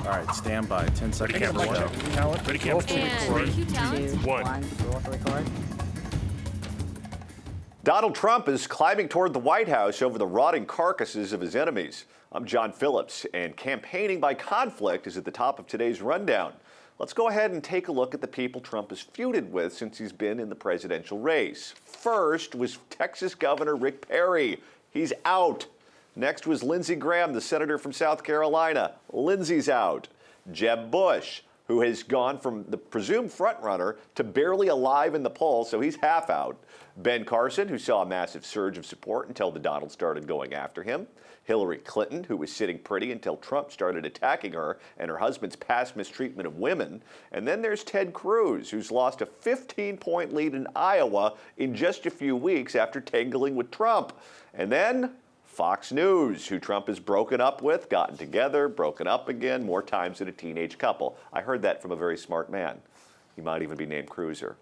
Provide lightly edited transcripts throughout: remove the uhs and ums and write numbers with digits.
All right, stand by. 10 seconds. camera one. Count. Ready, camera two. And cue talent. 2, 1. Roll for record. Donald Trump is climbing toward the White House over the rotting carcasses of his enemies. I'm John Phillips, and campaigning by conflict is at the top of today's rundown. Let's go ahead and take a look at the people Trump has feuded with since he's been in the presidential race. First was Texas Governor Rick Perry. He's out. Next was Lindsey Graham, the senator from South Carolina. Lindsey's out. Jeb Bush, who has gone from the presumed frontrunner to barely alive in the polls, so he's half out. Ben Carson, who saw a massive surge of support until the Donald started going after him. Hillary Clinton, who was sitting pretty until Trump started attacking her and her husband's past mistreatment of women. And then there's Ted Cruz, who's lost a 15-point lead in Iowa in just a few weeks after tangling with Trump. And then Fox News, who Trump has broken up with, gotten together, broken up again, more times than a teenage couple. I heard that from a very smart man. He might even be named Cruiser.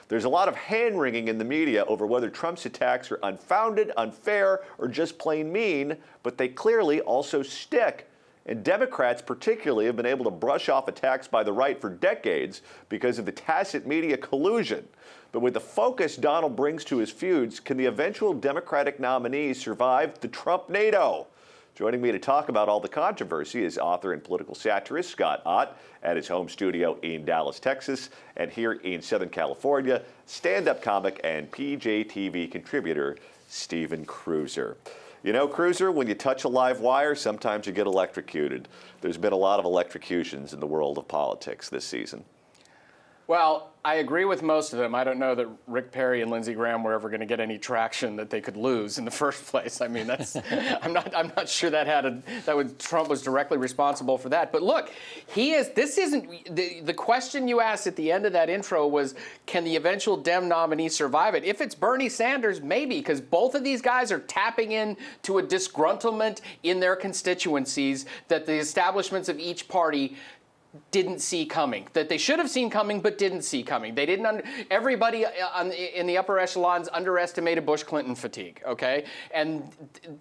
There's a lot of hand-wringing in the media over whether Trump's attacks are unfounded, unfair, or just plain mean, but they clearly also stick. And Democrats particularly have been able to brush off attacks by the right for decades because of the tacit media collusion. But with the focus Donald brings to his feuds, can the eventual Democratic nominee survive the Trump NATO? Joining me to talk about all the controversy is author and political satirist Scott Ott at his home studio in Dallas, Texas, and here in Southern California, stand-up comic and PJTV contributor Stephen Cruiser. You know, Cruiser, when you touch a live wire, sometimes you get electrocuted. There's been a lot of electrocutions in the world of politics this season. Well, I agree with most of them. I don't know that Rick Perry and Lindsey Graham were ever going to get any traction that they could lose in the first place. I mean, that's I'm not sure Trump was directly responsible for that. But look, this isn't the question you asked at the end of that intro was, can the eventual Dem nominee survive it? If it's Bernie Sanders, maybe, because both of these guys are tapping into a disgruntlement in their constituencies that the establishments of each party didn't see coming, that they should have seen coming but didn't see coming. They didn't. Everybody in the upper echelons underestimated Bush-Clinton fatigue, okay? And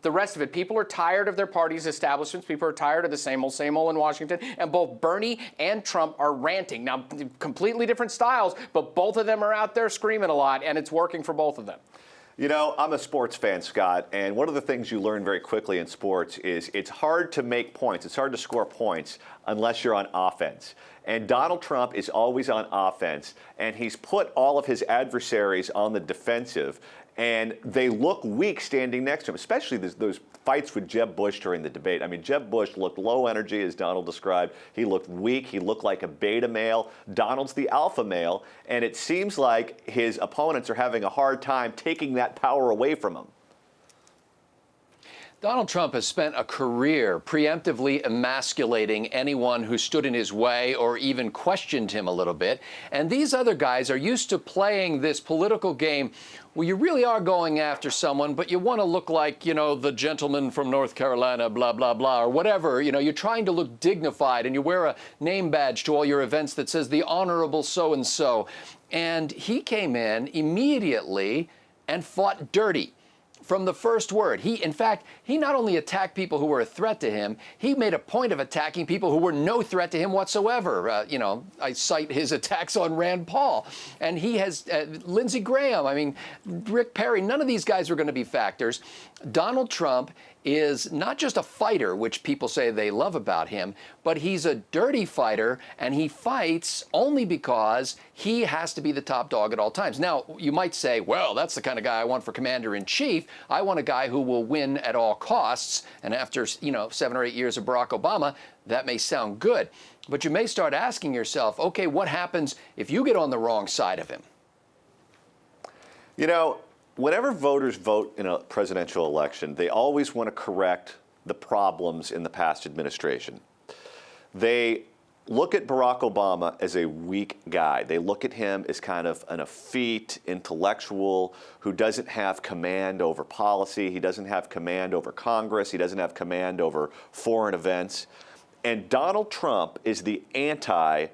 the rest of it, people are tired of their party's establishments. People are tired of the same old in Washington. And both Bernie and Trump are ranting. Now, completely different styles, but both of them are out there screaming a lot, and it's working for both of them. You know, I'm a sports fan, Scott, and one of the things you learn very quickly in sports is it's hard to make points. It's hard to score points unless you're on offense. And Donald Trump is always on offense, and he's put all of his adversaries on the defensive, and they look weak standing next to him, especially those fights with Jeb Bush during the debate. I mean, Jeb Bush looked low energy, as Donald described. He looked weak. He looked like a beta male. Donald's the alpha male, and it seems like his opponents are having a hard time taking that power away from him. Donald Trump has spent a career preemptively emasculating anyone who stood in his way or even questioned him a little bit. And these other guys are used to playing this political game where you really are going after someone, but you want to look like, you know, the gentleman from North Carolina, blah, blah, blah, or whatever. You know, you're trying to look dignified, and you wear a name badge to all your events that says the Honorable so-and-so. And he came in immediately and fought dirty. From the first word. In fact, he not only attacked people who were a threat to him, he made a point of attacking people who were no threat to him whatsoever. You know, I cite his attacks on Rand Paul. And he has Lindsey Graham, I mean, Rick Perry, none of these guys are going to be factors. Donald Trump is not just a fighter, which people say they love about him, but he's a dirty fighter, and he fights only because he has to be the top dog at all times. Now, you might say, well, that's the kind of guy I want for commander-in-chief. I want a guy who will win at all costs, and after, 7 or 8 years of Barack Obama, that may sound good. But you may start asking yourself, okay, what happens if you get on the wrong side of him? You know, whenever voters vote in a presidential election, they always want to correct the problems in the past administration. They look at Barack Obama as a weak guy. They look at him as kind of an effete intellectual who doesn't have command over policy. He doesn't have command over Congress. He doesn't have command over foreign events. And Donald Trump is the anti-Barack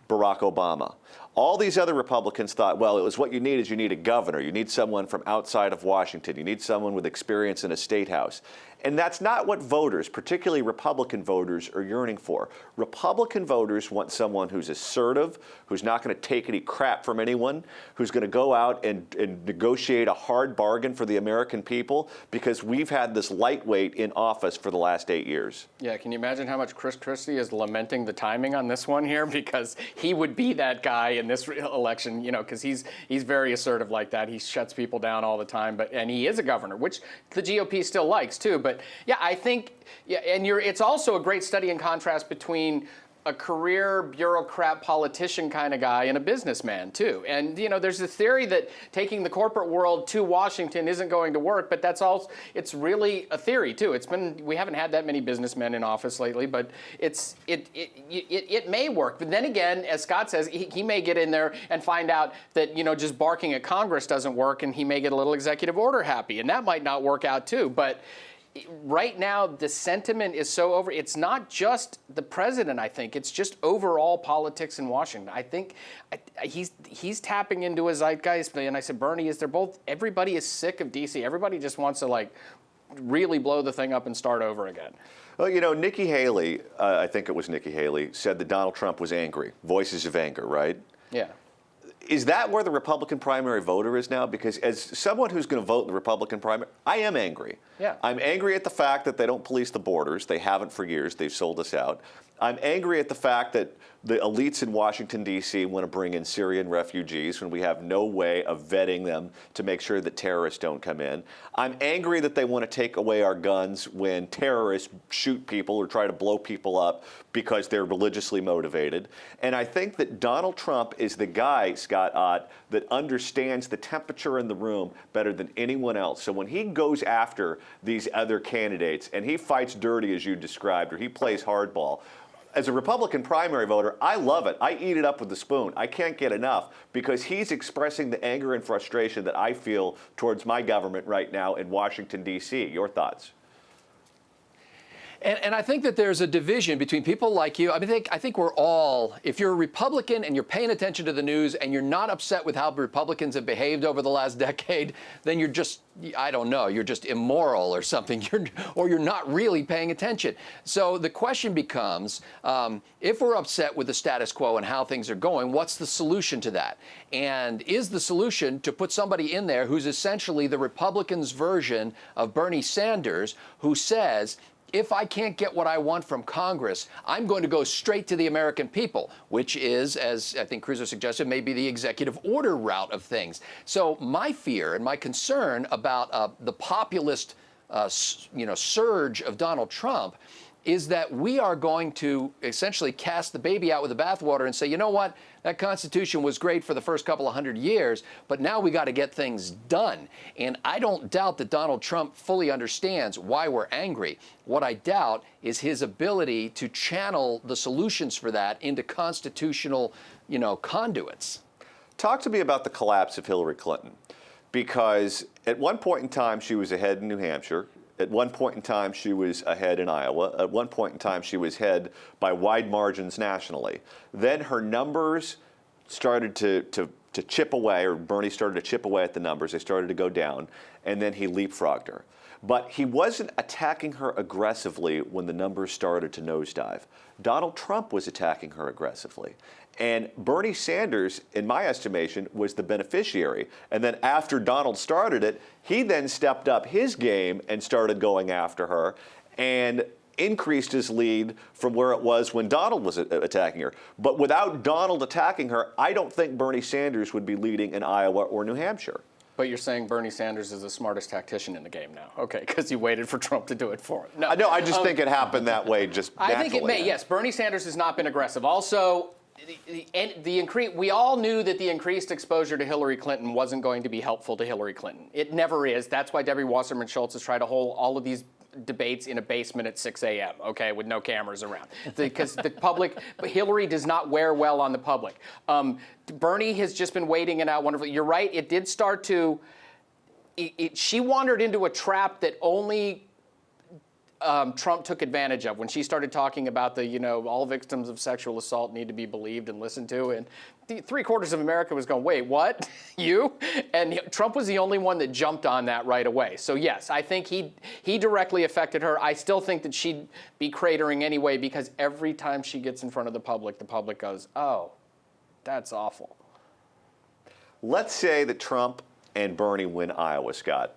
Obama. All these other Republicans thought, well, it was what you need is you need a governor. You need someone from outside of Washington. You need someone with experience in a state house. And that's not what voters, particularly Republican voters, are yearning for. Republican voters want someone who's assertive, who's not going to take any crap from anyone, who's going to go out and negotiate a hard bargain for the American people, because we've had this lightweight in office for the last 8 years. Yeah, can you imagine how much Chris Christie is lamenting the timing on this one here? Because he would be that guy in this election, because he's very assertive like that. He shuts people down all the time, and he is a governor, which the GOP still likes too. But yeah, I think, and it's also a great study in contrast between a career bureaucrat politician kind of guy and a businessman too. And there's a theory that taking the corporate world to Washington isn't going to work, but it's really a theory too. We haven't had that many businessmen in office lately, but it may work. But then again, as Scott says, he may get in there and find out that just barking at Congress doesn't work, and he may get a little executive order happy, and that might not work out too. But right now, the sentiment is so over. It's not just the president, I think. It's just overall politics in Washington. I think he's tapping into his zeitgeist. And I said, Bernie, everybody is sick of D.C. Everybody just wants to, really blow the thing up and start over again. Well, Nikki Haley, I think it was Nikki Haley, said that Donald Trump was angry. Voices of anger, right? Yeah. Is that where the Republican primary voter is now? Because as someone who's going to vote in the Republican primary, I am angry. Yeah. I'm angry at the fact that they don't police the borders. They haven't for years. They've sold us out. I'm angry at the fact that the elites in Washington, D.C. want to bring in Syrian refugees when we have no way of vetting them to make sure that terrorists don't come in. I'm angry that they want to take away our guns when terrorists shoot people or try to blow people up because they're religiously motivated. And I think that Donald Trump is the guy, Scott Ott, that understands the temperature in the room better than anyone else. So when he goes after these other candidates and he fights dirty, as you described, or he plays hardball, as a Republican primary voter, I love it. I eat it up with a spoon. I can't get enough, because he's expressing the anger and frustration that I feel towards my government right now in Washington, D.C. Your thoughts? And I think that there's a division between people like you. I think we're all, if you're a Republican and you're paying attention to the news and you're not upset with how Republicans have behaved over the last decade, then you're just, I don't know, you're just immoral or something, or you're not really paying attention. So the question becomes, if we're upset with the status quo and how things are going, what's the solution to that? And is the solution to put somebody in there who's essentially the Republicans' version of Bernie Sanders, who says, if I can't get what I want from Congress, I'm going to go straight to the American people, which is, as I think Cruiser suggested, maybe the executive order route of things. So my fear and my concern about the populist surge of Donald Trump is that we are going to essentially cast the baby out with the bathwater and say, you know what, that Constitution was great for the first couple of 100 years, but now we got to get things done. And I don't doubt that Donald Trump fully understands why we're angry. What I doubt is his ability to channel the solutions for that into constitutional, conduits. Talk to me about the collapse of Hillary Clinton, because at one point in time she was ahead in New Hampshire. At one point in time, she was ahead in Iowa. At one point in time, she was ahead by wide margins nationally. Then her numbers started to chip away, or Bernie started to chip away at the numbers. They started to go down, and then he leapfrogged her. But he wasn't attacking her aggressively when the numbers started to nosedive. Donald Trump was attacking her aggressively. And Bernie Sanders, in my estimation, was the beneficiary. And then after Donald started it, he then stepped up his game and started going after her and increased his lead from where it was when Donald was attacking her. But without Donald attacking her, I don't think Bernie Sanders would be leading in Iowa or New Hampshire. But you're saying Bernie Sanders is the smartest tactician in the game now. Okay, because he waited for Trump to do it for him. No, I just think it happened that way just naturally. I think it may, yes. Bernie Sanders has not been aggressive. Also, we all knew that the increased exposure to Hillary Clinton wasn't going to be helpful to Hillary Clinton. It never is. That's why Debbie Wasserman Schultz has tried to hold all of these debates in a basement at 6 a.m., okay, with no cameras around. Because the public, Hillary does not wear well on the public. Bernie has just been waiting it out wonderfully. You're right, it did start to, she wandered into a trap that only Trump took advantage of when she started talking about all victims of sexual assault need to be believed and listened to, and three-quarters of America was going, wait, what? You? And Trump was the only one that jumped on that right away. So yes, I think he directly affected her. I still think that she'd be cratering anyway, because every time she gets in front of the public goes, oh, that's awful. Let's say that Trump and Bernie win Iowa, Scott.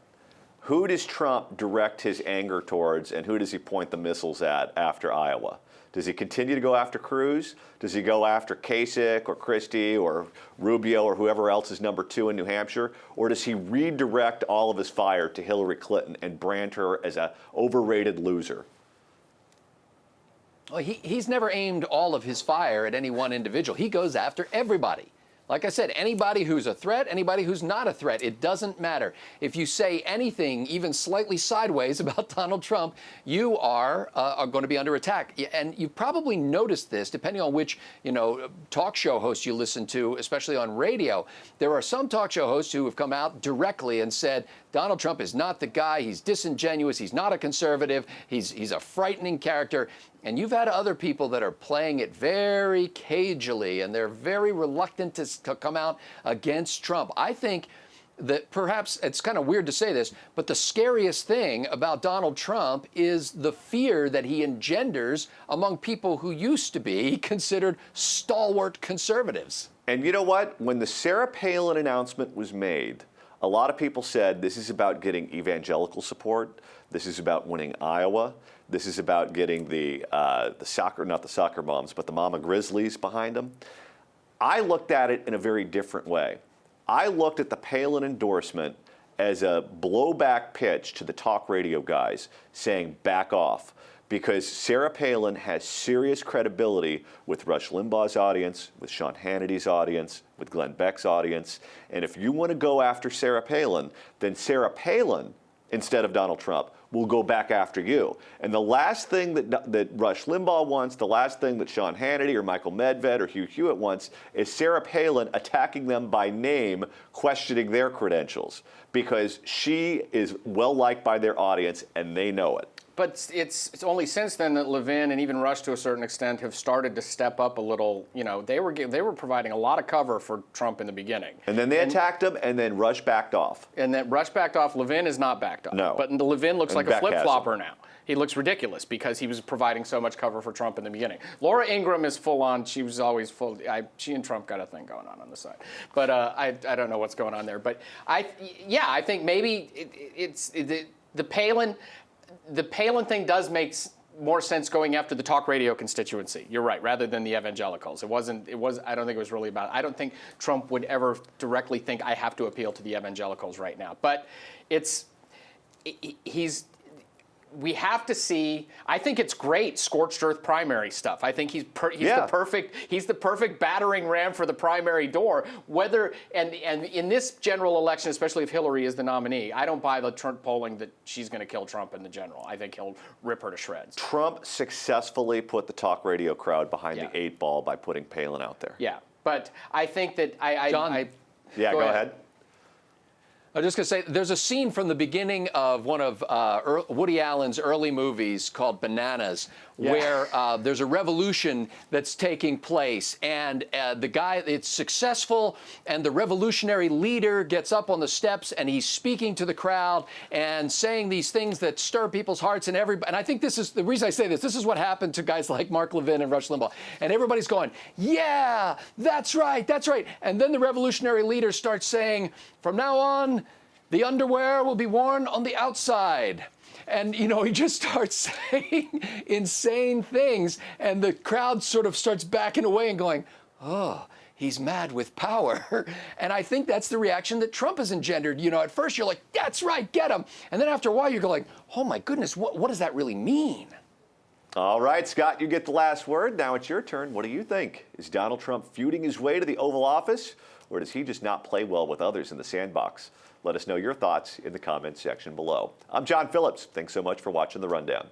Who does Trump direct his anger towards, and who does he point the missiles at after Iowa? Does he continue to go after Cruz? Does he go after Kasich or Christie or Rubio or whoever else is number 2 in New Hampshire? Or does he redirect all of his fire to Hillary Clinton and brand her as an overrated loser? Well, he's never aimed all of his fire at any one individual. He goes after everybody. Like I said, anybody who's a threat, anybody who's not a threat, it doesn't matter. If you say anything even slightly sideways about Donald Trump, you are going to be under attack. And you've probably noticed this, depending on which talk show host you listen to, especially on radio. There are some talk show hosts who have come out directly and said, Donald Trump is not the guy, he's disingenuous, he's not a conservative, he's a frightening character. And you've had other people that are playing it very cagily, and they're very reluctant to come out against Trump. I think that perhaps, it's kind of weird to say this, but the scariest thing about Donald Trump is the fear that he engenders among people who used to be considered stalwart conservatives. And you know what? When the Sarah Palin announcement was made, a lot of people said this is about getting evangelical support. This is about winning Iowa. This is about getting the soccer, not the soccer moms, but the Mama Grizzlies behind them. I looked at it in a very different way. I looked at the Palin endorsement as a blowback pitch to the talk radio guys saying back off, because Sarah Palin has serious credibility with Rush Limbaugh's audience, with Sean Hannity's audience, with Glenn Beck's audience. And if you want to go after Sarah Palin, then Sarah Palin, instead of Donald Trump, will go back after you. And the last thing that Rush Limbaugh wants, the last thing that Sean Hannity or Michael Medved or Hugh Hewitt wants, is Sarah Palin attacking them by name, questioning their credentials, because she is well-liked by their audience and they know it. But it's only since then that Levin and even Rush, to a certain extent, have started to step up a little. They were providing a lot of cover for Trump in the beginning. And then they attacked him, and then Rush backed off. And then Rush backed off. Levin is not backed off. No. But Levin looks like a Beck flip-flopper now. He looks ridiculous because he was providing so much cover for Trump in the beginning. Laura Ingraham is full on. She was always full. She and Trump got a thing going on the side. But I don't know what's going on there. But I think maybe the Palin. The Palin thing does make more sense going after the talk radio constituency. You're right, rather than the evangelicals. I don't think it was really about. I don't think Trump would ever directly think I have to appeal to the evangelicals right now. But we have to see. I think it's great scorched earth primary stuff. I think he's the perfect battering ram for the primary door. And in this general election, especially if Hillary is the nominee, I don't buy the Trump polling that she's going to kill Trump in the general. I think he'll rip her to shreds. Trump successfully put the talk radio crowd behind the 8 ball by putting Palin out there. Yeah, but I think that John, go ahead. I was just going to say, there's a scene from the beginning of one of Woody Allen's early movies called Bananas, where there's a revolution that's taking place, and the guy, it's successful, and the revolutionary leader gets up on the steps, and he's speaking to the crowd and saying these things that stir people's hearts, and I think this is, the reason I say this is what happened to guys like Mark Levin and Rush Limbaugh, and everybody's going, yeah, that's right, and then the revolutionary leader starts saying, from now on, the underwear will be worn on the outside. And, he just starts saying insane things. And the crowd sort of starts backing away and going, oh, he's mad with power. And I think that's the reaction that Trump has engendered. At first you're like, that's right, get him. And then after a while you're going, oh, my goodness, what does that really mean? All right, Scott, you get the last word. Now it's your turn. What do you think? Is Donald Trump feuding his way to the Oval Office, or does he just not play well with others in the sandbox? Let us know your thoughts in the comments section below. I'm John Phillips. Thanks so much for watching The Rundown.